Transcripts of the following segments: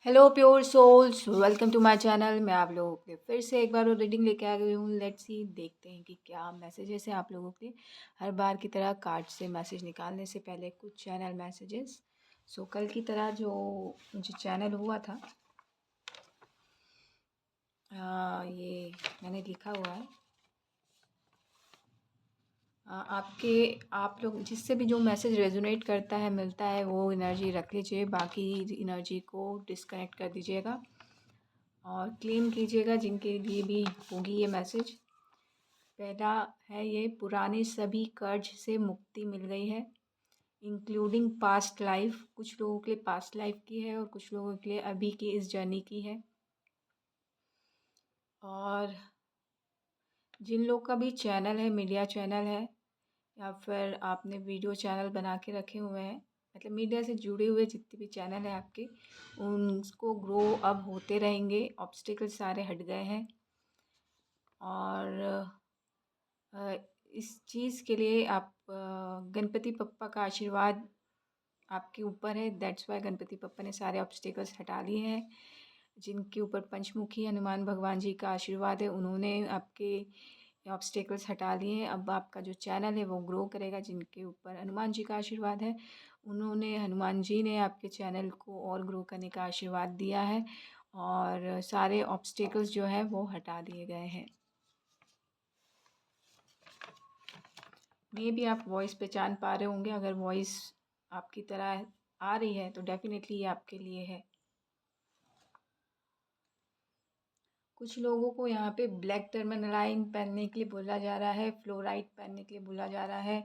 Hello pure souls, welcome to my channel. मैं आप लोगों के लिए फिर से एक बार और रीडिंग लेके आ गई हूँ। लेट्स सी, देखते हैं कि क्या मैसेजेस हैं आप लोगों के लिए। हर बार की तरह कार्ड से मैसेज निकालने से पहले कुछ चैनल मैसेजेस। सो कल की तरह जो मुझे चैनल हुआ था, ये मैंने लिखा हुआ है। आप लोग जिससे भी जो मैसेज रेजोनेट करता है, मिलता है, वो एनर्जी रख लीजिए, बाकी एनर्जी को डिस्कनेक्ट कर दीजिएगा और क्लेम कीजिएगा जिनके लिए भी होगी ये मैसेज। पहला है, ये पुराने सभी कर्ज से मुक्ति मिल गई है, इंक्लूडिंग पास्ट लाइफ। कुछ लोगों के लिए पास्ट लाइफ की है और कुछ लोगों के लिए अभी की इस जर्नी की है। और जिन लोग का भी चैनल है, मीडिया चैनल है, या फिर आपने वीडियो चैनल बना के रखे हुए हैं, मतलब मीडिया से जुड़े हुए जितने भी चैनल हैं आपके, उनको ग्रो अब होते रहेंगे। ऑब्स्टिकल सारे हट गए हैं और अ, इस चीज़ के लिए आप गणपति पप्पा का आशीर्वाद आपके ऊपर है। दैट्स वाई गणपति पप्पा ने सारे ऑब्स्टिकल्स हटा लिए हैं। जिनके ऊपर पंचमुखी हनुमान भगवान जी का आशीर्वाद है, उन्होंने आपके ऑब्स्टिकल्स हटा लिए हैं। अब आपका जो चैनल है वो ग्रो करेगा। जिनके ऊपर हनुमान जी का आशीर्वाद है, उन्होंने हनुमान जी ने आपके चैनल को और ग्रो करने का आशीर्वाद दिया है और सारे ऑब्स्टिकल्स जो है वो हटा दिए गए हैं। मे भी आप वॉइस पहचान पा रहे होंगे। अगर वॉइस आपकी तरह आ रही है तो डेफिनेटली ये आपके लिए है। कुछ लोगों को यहाँ पे ब्लैक टर्मनालाइन पहनने के लिए बोला जा रहा है, फ्लोराइड पहनने के लिए बोला जा रहा है,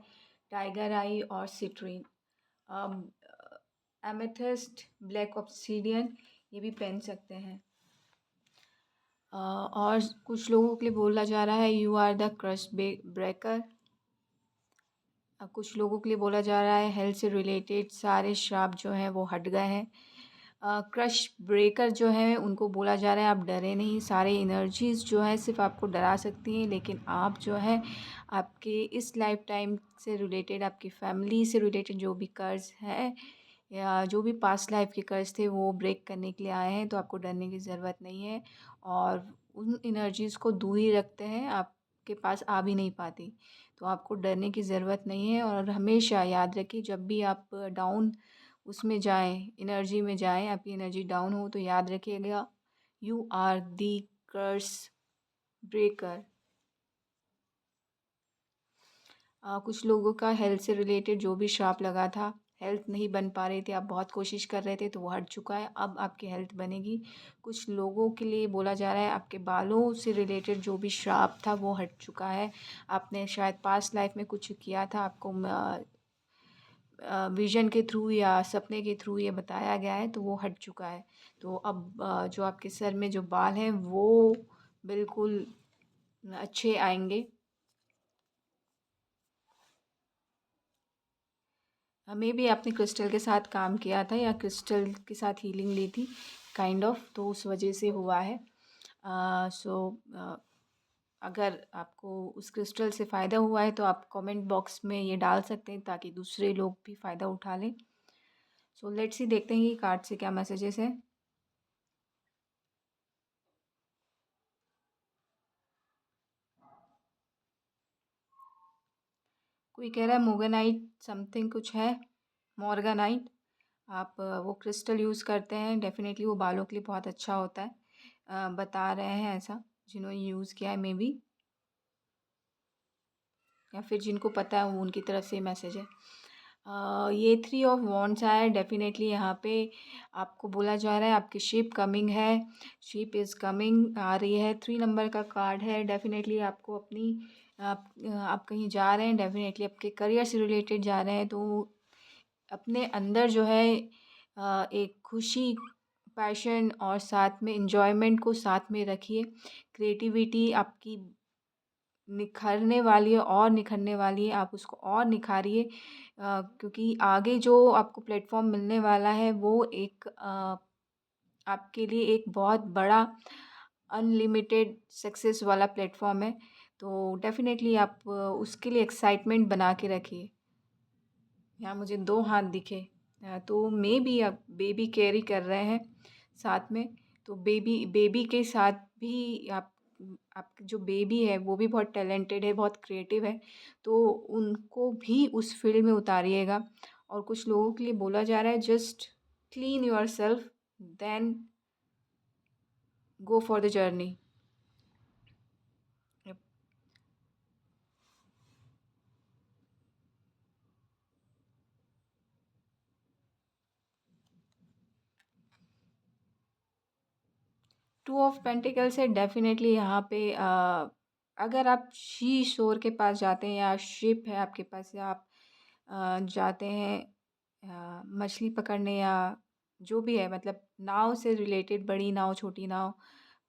टाइगर आई और सिट्रीन, एमेथिस्ट, ब्लैक ऑब्सीडियन, ये भी पहन सकते हैं। और कुछ लोगों के लिए बोला जा रहा है, you are the crush breaker. कुछ लोगों के लिए बोला जा रहा है, हेल्थ से रिलेटेड सारे श्राप जो हैं वो हट गए हैं। क्रश ब्रेकर जो है उनको बोला जा रहा है, आप डरे नहीं। सारे एनर्जीज़ जो है सिर्फ आपको डरा सकती हैं, लेकिन आप जो है आपके इस लाइफ टाइम से रिलेटेड, आपकी फैमिली से रिलेटेड जो भी कर्ज है या जो भी पास्ट लाइफ के कर्ज थे वो ब्रेक करने के लिए आए हैं। तो आपको डरने की ज़रूरत नहीं है और उन एनर्जीज़ को दूर ही रखते हैं, आपके पास आ भी नहीं पाती। तो आपको डरने की ज़रूरत नहीं है। और हमेशा याद रखिए, जब भी आप डाउन उसमें जाएं, एनर्जी में जाएं, आपकी एनर्जी डाउन हो तो याद रखिएगा, you are the curse breaker. कुछ लोगों का हेल्थ से रिलेटेड जो भी श्राप लगा था, हेल्थ नहीं बन पा रही थी, आप बहुत कोशिश कर रहे थे, तो वो हट चुका है। अब आपकी हेल्थ बनेगी। कुछ लोगों के लिए बोला जा रहा है, आपके बालों से रिलेटेड जो भी श्राप था वो हट चुका है। आपने शायद पास्ट लाइफ में कुछ किया था, आपको विजन के थ्रू या सपने के थ्रू ये बताया गया है, तो वो हट चुका है। तो अब जो आपके सर में जो बाल हैं वो बिल्कुल अच्छे आएंगे। मे भी आपने क्रिस्टल के साथ काम किया था या क्रिस्टल के साथ हीलिंग ली थी, काइंड ऑफ, तो उस वजह से हुआ है। सो अगर आपको उस क्रिस्टल से फ़ायदा हुआ है तो आप कमेंट बॉक्स में ये डाल सकते हैं ताकि दूसरे लोग भी फ़ायदा उठा लें। सो लेट्स ही, देखते हैं कि कार्ड से क्या मैसेजेस हैं। कोई कह रहा है मोगेनाइट समथिंग कुछ है, मॉर्गेनाइट। आप वो क्रिस्टल यूज़ करते हैं, डेफिनेटली वो बालों के लिए बहुत अच्छा होता है। बता रहे हैं ऐसा जिन्होंने यूज़ किया है, मे बी, या फिर जिनको पता है वो उनकी तरफ से मैसेज है। ये थ्री ऑफ वॉन्ड्स आया है। डेफिनेटली यहाँ पे आपको बोला जा रहा है आपकी शिप कमिंग है, शिप इज़ कमिंग आ रही है। 3 नंबर का कार्ड है। डेफिनेटली आपको अपनी आप कहीं जा रहे हैं, डेफिनेटली आपके करियर से रिलेटेड जा रहे हैं, तो अपने अंदर जो है एक खुशी, पैशन और साथ में एन्जॉयमेंट को साथ में रखिए। क्रिएटिविटी आपकी निखरने वाली है और निखरने वाली है, आप उसको और निखारिए, क्योंकि आगे जो आपको प्लेटफॉर्म मिलने वाला है वो एक आपके लिए एक बहुत बड़ा अनलिमिटेड सक्सेस वाला प्लेटफॉर्म है। तो डेफिनेटली आप उसके लिए एक्साइटमेंट बना के रखिए। यहाँ मुझे 2 हाथ दिखे, तो मे बी आप बेबी कैरी कर रहे हैं, साथ में। तो बेबी बेबी के साथ भी आपकी जो बेबी है वो भी बहुत टैलेंटेड है, बहुत क्रिएटिव है, तो उनको भी उस फ़ील्ड में उतारिएगा। और कुछ लोगों के लिए बोला जा रहा है, just clean yourself, then go for the journey. 2 of pentacles है डेफ़िनेटली यहाँ पे। अगर आप शी शोर के पास जाते हैं या शिप है आपके पास, या आप जाते हैं मछली पकड़ने, या जो भी है, मतलब नाव से रिलेटेड, बड़ी नाव, छोटी नाव,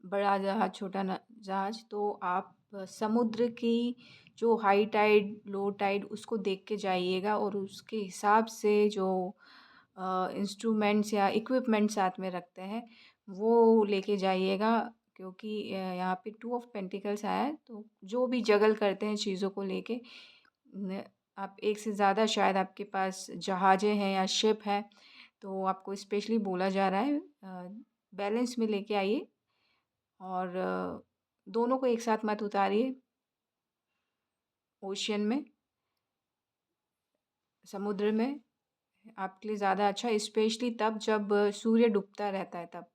बड़ा जहाज़, छोटा जहाज़, तो आप समुद्र की जो हाई टाइड, लो टाइड, उसको देख के जाइएगा, और उसके हिसाब से जो इंस्ट्रूमेंट्स या इक्विपमेंट साथ में रखते हैं वो लेके जाइएगा। क्योंकि यहाँ पे 2 ऑफ पेंटिकल्स आया है, तो जो भी जगल करते हैं चीज़ों को लेके, आप एक से ज़्यादा शायद आपके पास जहाज़ें हैं या शिप है, तो आपको स्पेशली बोला जा रहा है बैलेंस में लेके आइए, और दोनों को एक साथ मत उतारिए ओशियन में, समुद्र में। आपके लिए ज़्यादा अच्छा, स्पेशली तब जब सूर्य डूबता रहता है तब,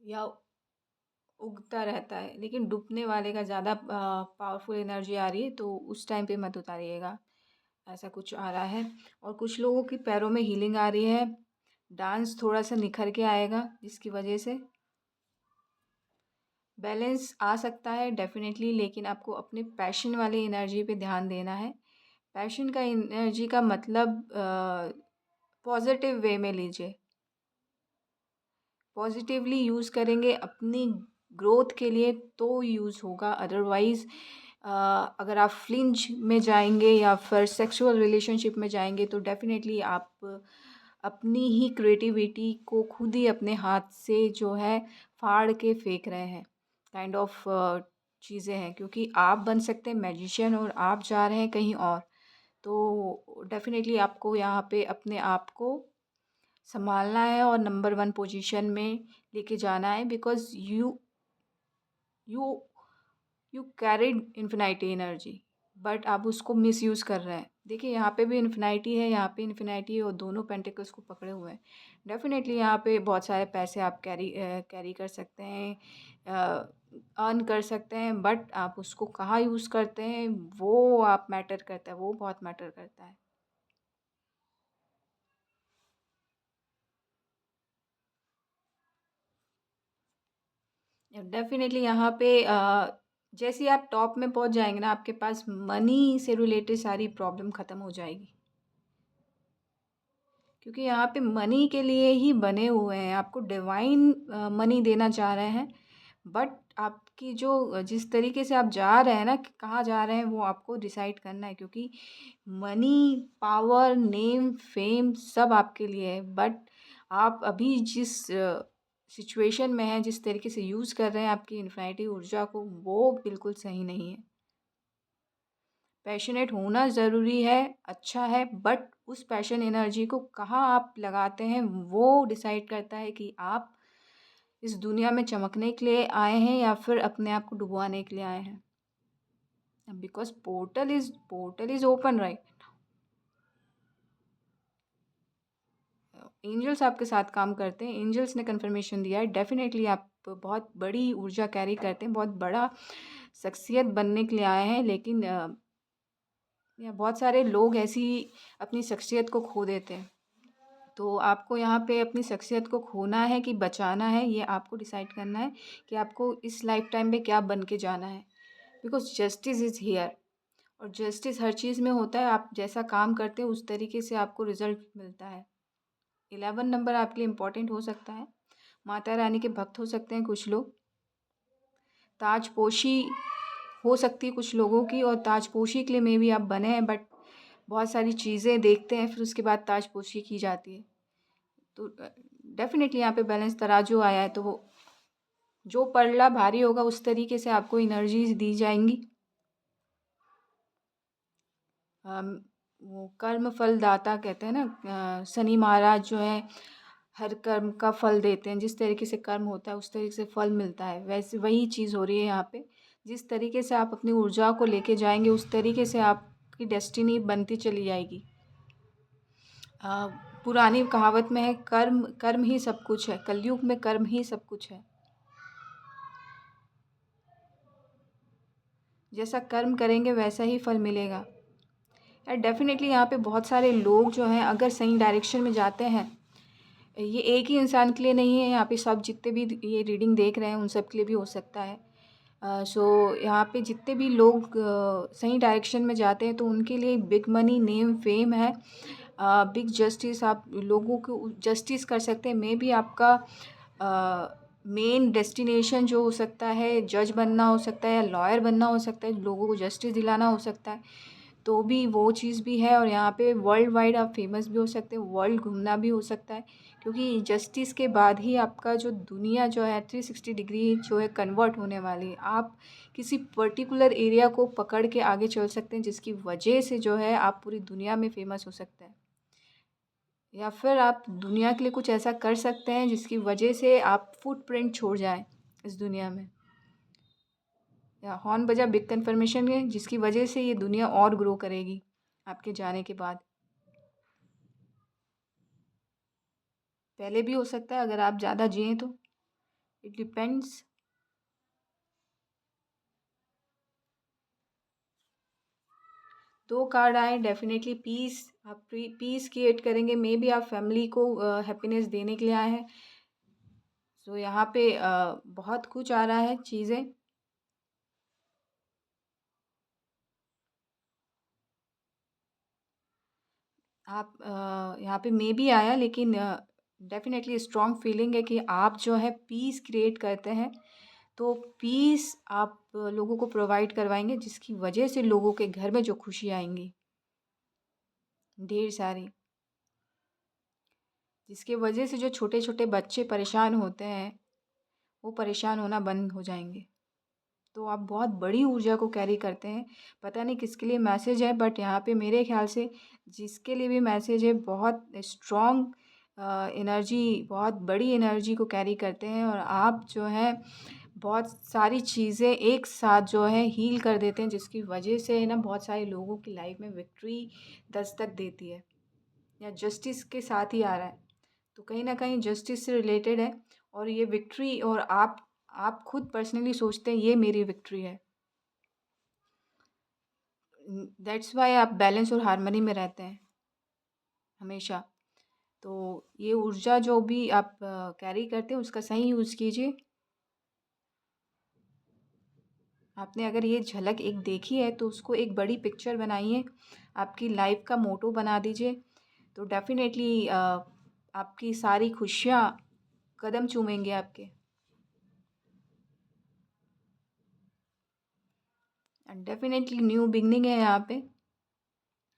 या उगता रहता है, लेकिन डूबने वाले का ज़्यादा पावरफुल एनर्जी आ रही है, तो उस टाइम पे मत उतारिएगा। ऐसा कुछ आ रहा है। और कुछ लोगों की पैरों में हीलिंग आ रही है, डांस थोड़ा सा निखर के आएगा, जिसकी वजह से बैलेंस आ सकता है डेफिनेटली। लेकिन आपको अपने पैशन वाली एनर्जी पे ध्यान देना है। पैशन का एनर्जी का मतलब पॉजिटिव वे में लीजिए, पॉजिटिवली यूज़ करेंगे अपनी ग्रोथ के लिए तो यूज़ होगा। अदरवाइज़ अगर आप फ्लिंज में जाएंगे या फिर सेक्सुअल रिलेशनशिप में जाएंगे, तो डेफिनेटली आप अपनी ही क्रिएटिविटी को खुद ही अपने हाथ से जो है फाड़ के फेंक रहे हैं, काइंड ऑफ चीज़ें हैं। क्योंकि आप बन सकते हैं मैजिशियन, और आप जा रहे हैं कहीं और। तो डेफिनेटली आपको यहाँ पे अपने आप को संभालना है और नंबर वन पोजीशन में लेके जाना है, because you you carried infinity energy, but आप उसको मिसयूज़ कर रहे हैं। देखिए, यहाँ पे भी इन्फिनिटी है, यहाँ पे इन्फिनिटी है, और दोनों पेंटिकल्स को पकड़े हुए हैं। डेफिनेटली यहाँ पे बहुत सारे पैसे आप कैरी कर सकते हैं, अर्न कर सकते हैं, बट आप उसको कहाँ यूज़ करते हैं वो आप मैटर करता है, वो बहुत मैटर करता है। डेफिनेटली यहाँ पे जैसे ही आप टॉप में पहुँच जाएंगे ना, आपके पास मनी से रिलेटेड सारी प्रॉब्लम ख़त्म हो जाएगी। क्योंकि यहाँ पे मनी के लिए ही बने हुए हैं, आपको डिवाइन मनी देना चाह रहे हैं। बट आपकी जो जिस तरीके से आप जा रहे हैं ना, कि कहाँ जा रहे हैं वो आपको डिसाइड करना है। क्योंकि मनी, पावर, नेम, फेम सब आपके लिए है, बट आप अभी जिस सिचुएशन में हैं, जिस तरीके से यूज़ कर रहे हैं आपकी इन्फिनिटी ऊर्जा को, वो बिल्कुल सही नहीं है। पैशनेट होना ज़रूरी है, अच्छा है, बट उस पैशन एनर्जी को कहाँ आप लगाते हैं वो डिसाइड करता है कि आप इस दुनिया में चमकने के लिए आए हैं या फिर अपने आप को डुबवाने के लिए आए हैं। Because portal is open, right. Angels आपके साथ काम करते हैं, एंजल्स ने कंफर्मेशन दिया है। डेफिनेटली आप बहुत बड़ी ऊर्जा कैरी करते हैं, बहुत बड़ा शख्सियत बनने के लिए आए हैं, लेकिन या बहुत सारे लोग ऐसी अपनी शख्सियत को खो देते हैं। तो आपको यहाँ पे अपनी शख्सियत को खोना है कि बचाना है, ये आपको डिसाइड करना है कि आपको इस लाइफ टाइम में क्या बन के जाना है। बिकॉज जस्टिस इज़ हियर, और जस्टिस हर चीज़ में होता है। आप जैसा काम करते हैं उस तरीके से आपको रिजल्ट मिलता है। 11 नंबर आपके लिए इम्पोर्टेंट हो सकता है। माता रानी के भक्त हो सकते हैं कुछ लोग, ताजपोशी हो सकती है कुछ लोगों की, और ताजपोशी के लिए मे भी आप बने हैं, बट बहुत सारी चीज़ें देखते हैं फिर उसके बाद ताजपोशी की जाती है। तो डेफिनेटली यहाँ पे बैलेंस तराजू आया है, तो वो जो पलड़ा भारी होगा उस तरीके से आपको एनर्जीज दी जाएंगी। वो कर्म फल दाता कहते हैं ना, शनि महाराज जो है हर कर्म का फल देते हैं। जिस तरीके से कर्म होता है उस तरीके से फल मिलता है, वैसे वही चीज़ हो रही है यहाँ पे। जिस तरीके से आप अपनी ऊर्जा को लेके जाएंगे उस तरीके से आपकी डेस्टिनी बनती चली जाएगी। अ, पुरानी कहावत में है, कर्म कर्म ही सब कुछ है, कलयुग में कर्म ही सब कुछ है। जैसा कर्म करेंगे वैसा ही फल मिलेगा। यार डेफिनेटली यहाँ पे बहुत सारे लोग जो हैं अगर सही डायरेक्शन में जाते हैं, ये एक ही इंसान के लिए नहीं है, यहाँ पे सब जितने भी ये रीडिंग देख रहे हैं उन सब के लिए भी हो सकता है। सो यहाँ पे जितने भी लोग सही डायरेक्शन में जाते हैं तो उनके लिए बिग मनी, नेम, फेम है, बिग जस्टिस, आप लोगों को जस्टिस कर सकते हैं। मे बी आपका मेन डेस्टिनेशन जो हो सकता है जज बनना हो सकता है या लॉयर बनना हो सकता है, लोगों को जस्टिस दिलाना हो सकता है, तो भी वो चीज़ भी है। और यहाँ पे वर्ल्ड वाइड आप फेमस भी हो सकते हैं, वर्ल्ड घूमना भी हो सकता है, क्योंकि जस्टिस के बाद ही आपका जो दुनिया जो है 360 डिग्री जो है कन्वर्ट होने वाली है। आप किसी पर्टिकुलर एरिया को पकड़ के आगे चल सकते हैं जिसकी वजह से जो है आप पूरी दुनिया में फेमस हो सकते हैं, या फिर आप दुनिया के लिए कुछ ऐसा कर सकते हैं जिसकी वजह से आप फुटप्रिंट छोड़ जाएं इस दुनिया में। या हॉर्न बजा बिग कन्फर्मेशन है जिसकी वजह से ये दुनिया और ग्रो करेगी आपके जाने के बाद। पहले भी हो सकता है अगर आप ज़्यादा जिएँ तो, इट डिपेंड्स। 2 कार्ड आए डेफ़िनेटली पीस, आप पीस क्रिएट करेंगे, मे बी आप फैमिली को हैप्पीनेस देने के लिए आए हैं। सो यहाँ पे बहुत कुछ आ रहा है चीज़ें। आप यहाँ पे मे बी आया, लेकिन डेफ़िनेटली स्ट्रॉन्ग फीलिंग है कि आप जो है पीस क्रिएट करते हैं, तो पीस आप लोगों को प्रोवाइड करवाएँगे जिसकी वजह से लोगों के घर में जो खुशी आएँगी, ढेर सारी, जिसकी वजह से जो छोटे-छोटे बच्चे परेशान होते हैं, वो परेशान होना बंद हो जाएँगे। तो आप बहुत बड़ी ऊर्जा को कैरी करते हैं। पता नहीं किसके लिए मैसेज है, बट यहाँ पे मेरे ख़्याल से जिसके लिए भी मैसेज है बहुत स्ट्रॉन्ग एनर्जी, बहुत बड़ी एनर्जी को कैरी करते हैं, और आप जो है बहुत सारी चीज़ें एक साथ जो है हील कर देते हैं जिसकी वजह से ना बहुत सारे लोगों की लाइफ में विक्ट्री दस्तक देती है, या जस्टिस के साथ ही आ रहा है। तो कहीं न कहीं जस्टिस से रिलेटेड है, और ये विक्ट्री, और आप खुद पर्सनली सोचते हैं ये मेरी विक्ट्री है। दैट्स व्हाई आप बैलेंस और हार्मनी में रहते हैं हमेशा। तो ये ऊर्जा जो भी आप कैरी करते हैं उसका सही यूज़ कीजिए। आपने अगर ये झलक एक देखी है तो उसको एक बड़ी पिक्चर बनाइए, आपकी लाइफ का मोटो बना दीजिए, तो डेफ़िनेटली आपकी सारी खुशियाँ कदम चूमेंगे आपके। एंड डेफ़िनेटली न्यू बिगिनिंग है यहाँ पे,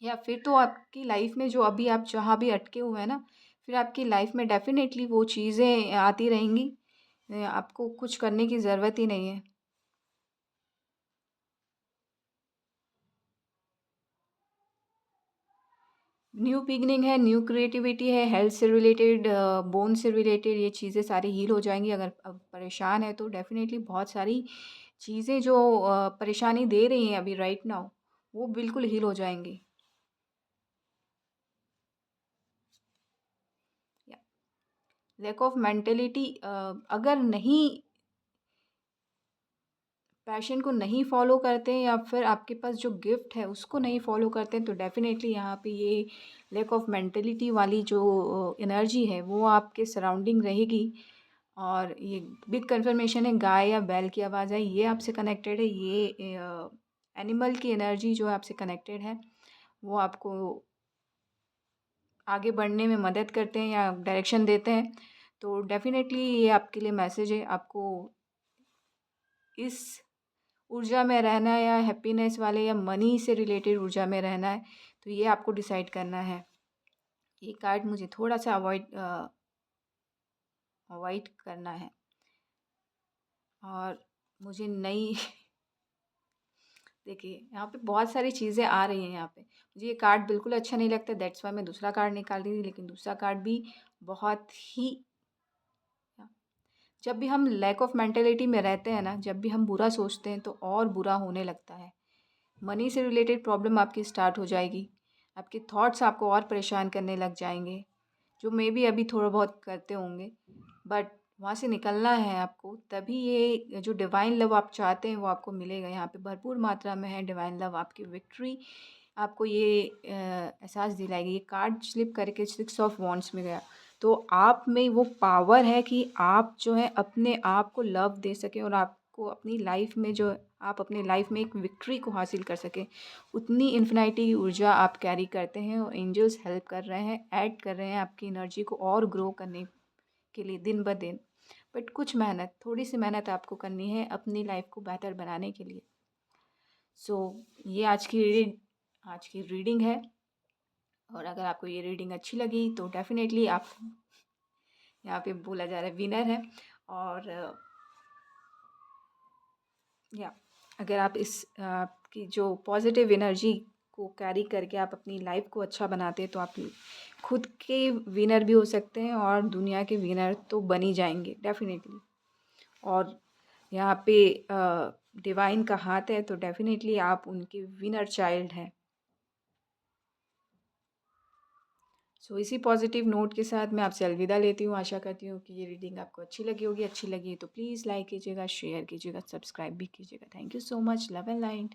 या फिर तो आपकी लाइफ में जो अभी आप जहाँ भी अटके हुए हैं ना, फिर आपकी लाइफ में डेफ़िनेटली वो चीज़ें आती रहेंगी। आपको कुछ करने की ज़रूरत ही नहीं है। न्यू बिगिनिंग है, न्यू क्रिएटिविटी है, हेल्थ से रिलेटेड, बोन से रिलेटेड ये चीज़ें सारी हील हो जाएँगी। अगर अब परेशान है तो डेफ़िनेटली बहुत सारी चीज़ें जो परेशानी दे रही हैं अभी राइट नाउ, वो बिल्कुल हील हो जाएँगी। या लैक ऑफ मेंटालिटी, अगर नहीं पैशन को नहीं फॉलो करते हैं, या फिर आपके पास जो गिफ्ट है उसको नहीं फॉलो करते हैं, तो डेफ़िनेटली यहाँ पे ये लैक ऑफ मेंटालिटी वाली जो एनर्जी है वो आपके सराउंडिंग रहेगी। और ये बिग कन्फर्मेशन है, गाय या बैल की आवाज़ है, ये आपसे कनेक्टेड है, ये एनिमल की एनर्जी जो आपसे कनेक्टेड है, वो आपको आगे बढ़ने में मदद करते हैं या डायरेक्शन देते हैं। तो डेफ़िनेटली ये आपके लिए मैसेज है, आपको इस ऊर्जा में रहना है या हैप्पीनेस वाले या मनी से रिलेटेड ऊर्जा में रहना है, तो ये आपको डिसाइड करना है। ये कार्ड मुझे थोड़ा-सा अवॉइड करना है, और मुझे नई देखिए, यहाँ पे बहुत सारी चीज़ें आ रही हैं यहाँ पे। मुझे ये कार्ड बिल्कुल अच्छा नहीं लगता, दैट्स व्हाई मैं दूसरा कार्ड निकाल रही थी, लेकिन दूसरा कार्ड भी बहुत ही जब भी हम लैक ऑफ मेंटालिटी में रहते हैं ना, जब भी हम बुरा सोचते हैं तो और बुरा होने लगता है। मनी से रिलेटेड प्रॉब्लम आपकी स्टार्ट हो जाएगी। आपके थॉट्स आपको और परेशान करने लग जाएँगे, जो मेबी अभी थोड़ा बहुत करते होंगे, बट वहाँ से निकलना है आपको, तभी ये जो डिवाइन लव आप चाहते हैं वो आपको मिलेगा। यहाँ पे भरपूर मात्रा में है डिवाइन लव, आपकी विक्ट्री आपको ये एहसास दिलाएगी। ये कार्ड स्लिप करके 6 ऑफ वॉन्ड्स में गया, तो आप में वो पावर है कि आप जो है अपने आप को लव दे सकें और आपको अपनी लाइफ में जो आप अपनी लाइफ में एक विक्ट्री को हासिल कर सकें। उतनी इन्फिनिटी की ऊर्जा आप कैरी करते हैं और एंजल्स हेल्प कर रहे हैं, ऐड कर रहे हैं आपकी एनर्जी को और ग्रो करने के लिए दिन ब दिन। बट कुछ मेहनत, थोड़ी सी मेहनत आपको करनी है अपनी लाइफ को बेहतर बनाने के लिए। सो ये आज की रीडिंग है, और अगर आपको ये रीडिंग अच्छी लगी तो डेफ़िनेटली आप यहाँ पे बोला जा रहा है विनर है। और या अगर आप आपकी जो पॉजिटिव एनर्जी को कैरी करके आप अपनी लाइफ को अच्छा बनाते हैं तो आप खुद के विनर भी हो सकते हैं और दुनिया के विनर तो बन ही जाएंगे डेफिनेटली। और यहाँ पे डिवाइन का हाथ है, तो डेफिनेटली आप उनके विनर चाइल्ड हैं। सो इसी पॉजिटिव नोट के साथ मैं आपसे अलविदा लेती हूँ। आशा करती हूँ कि ये रीडिंग आपको अच्छी लगी होगी। अच्छी लगी तो प्लीज़ लाइक कीजिएगा, शेयर कीजिएगा, सब्सक्राइब भी कीजिएगा। Thank you so much. Love and light.